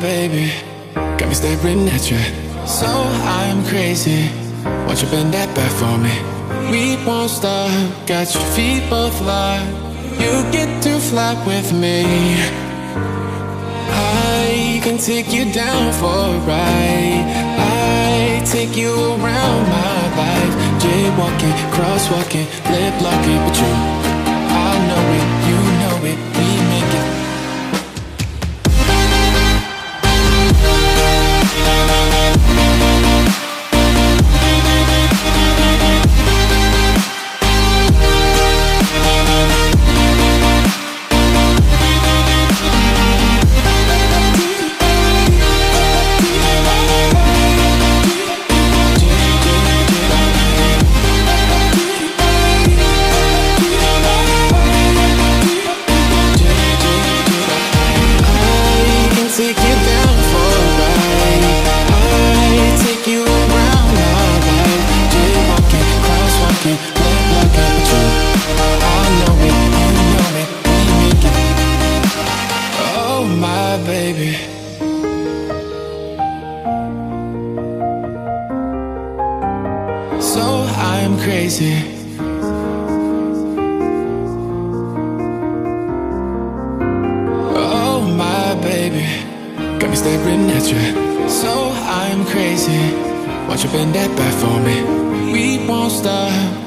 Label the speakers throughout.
Speaker 1: baby, got me staring at you. So I'm crazy, won't you bend that back for me? We won't stop, got your feet both locked. You get to fly with me. I can take you down for a ride. I take you around my life. Jaywalking, crosswalking, lip locking, but you, I know it, you know it, we make it.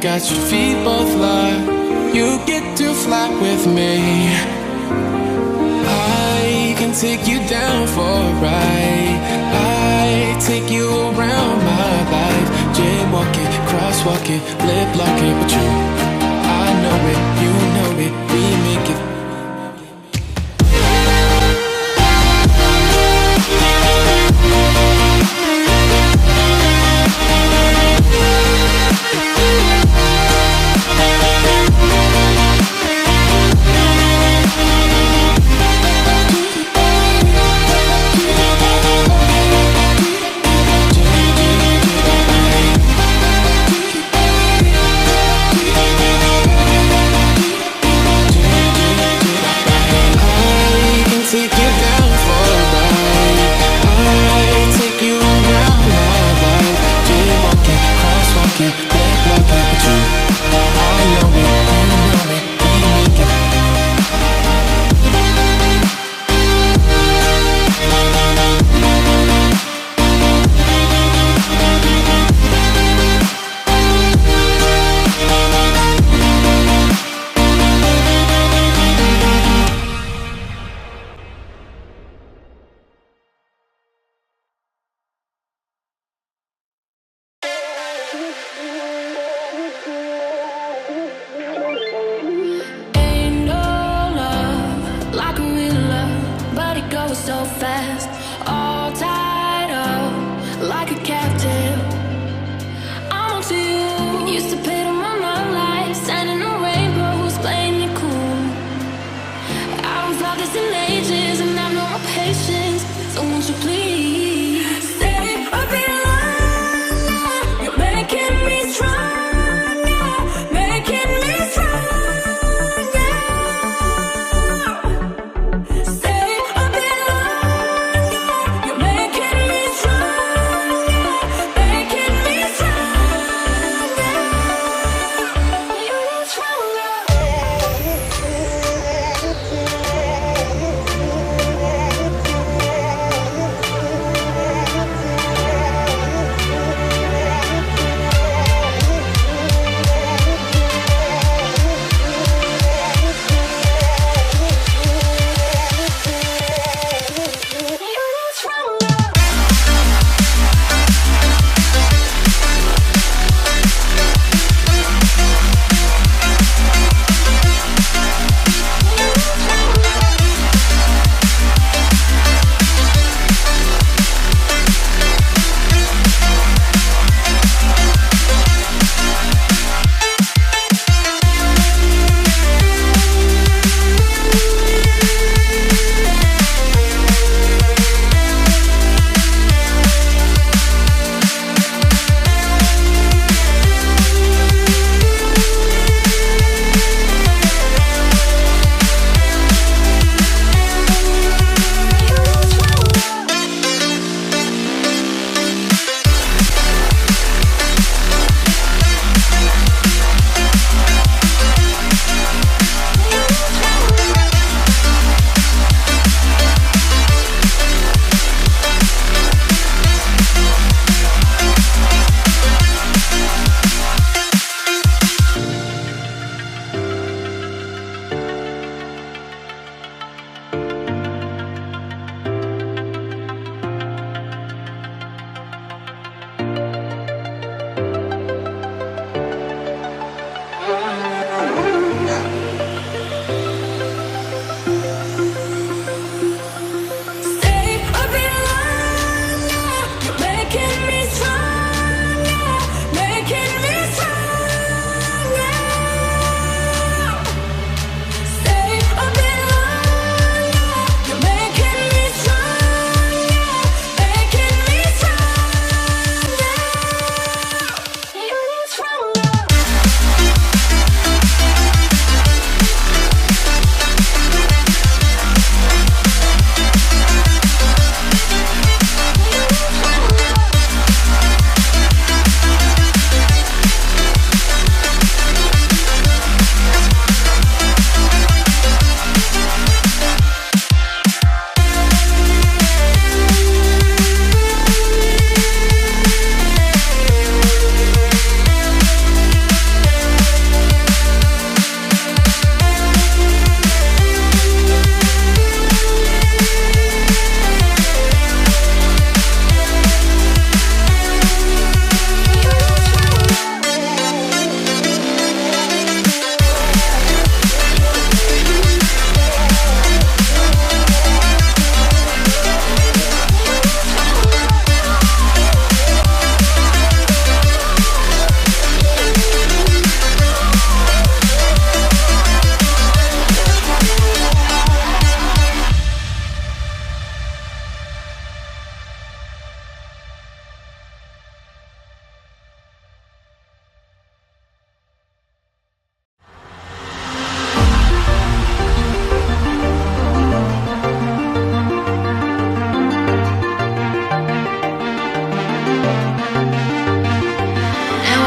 Speaker 1: Got your feet both locked. You get to fly with me. I can take you down for a ride. I take you around my life. Jaywalking, crosswalking, lip locking, but you, I know it, you know it, we make it.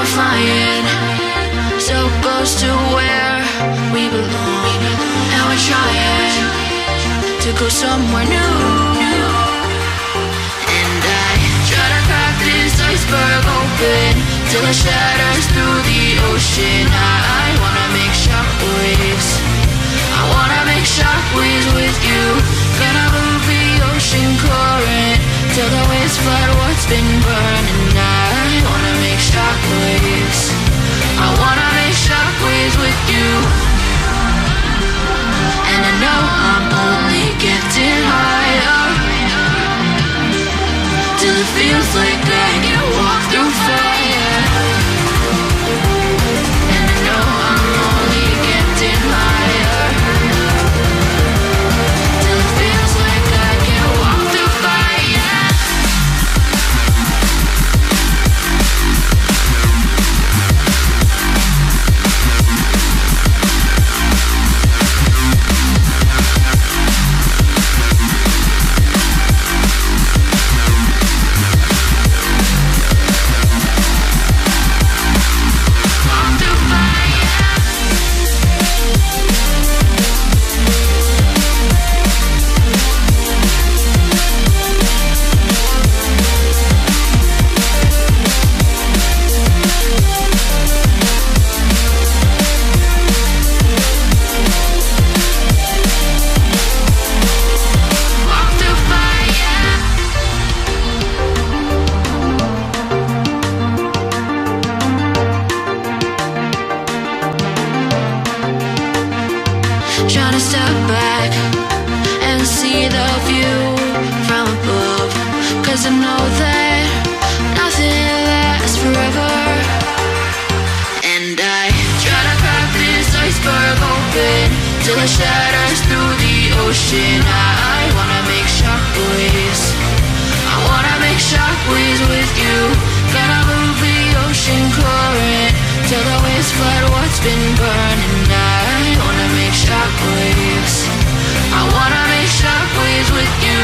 Speaker 2: we're flying so close to where we belong, and we're trying to go somewhere new. And I try to crack this iceberg open till it shatters through the ocean. I wanna make shockwaves. I wanna make shockwaves with you. Gonna move the ocean current till the waves flood what's been burning. I wanna make shockwaves. I wanna make shockwaves with you. And I know I'm only getting higher till it feels like I can walk through fire. And I know I'm only getting higher till it feels like I can walk through fire. Trying to step back and see the view from above, 'cause I know that nothing lasts forever. And I try to crack this iceberg open till it shatters through the ocean. I wanna make shockwaves. I wanna make shockwaves with you. Gonna move the ocean current till the waves flood what's been burning. I wanna make shockwaves. I wanna make shockwaves with you.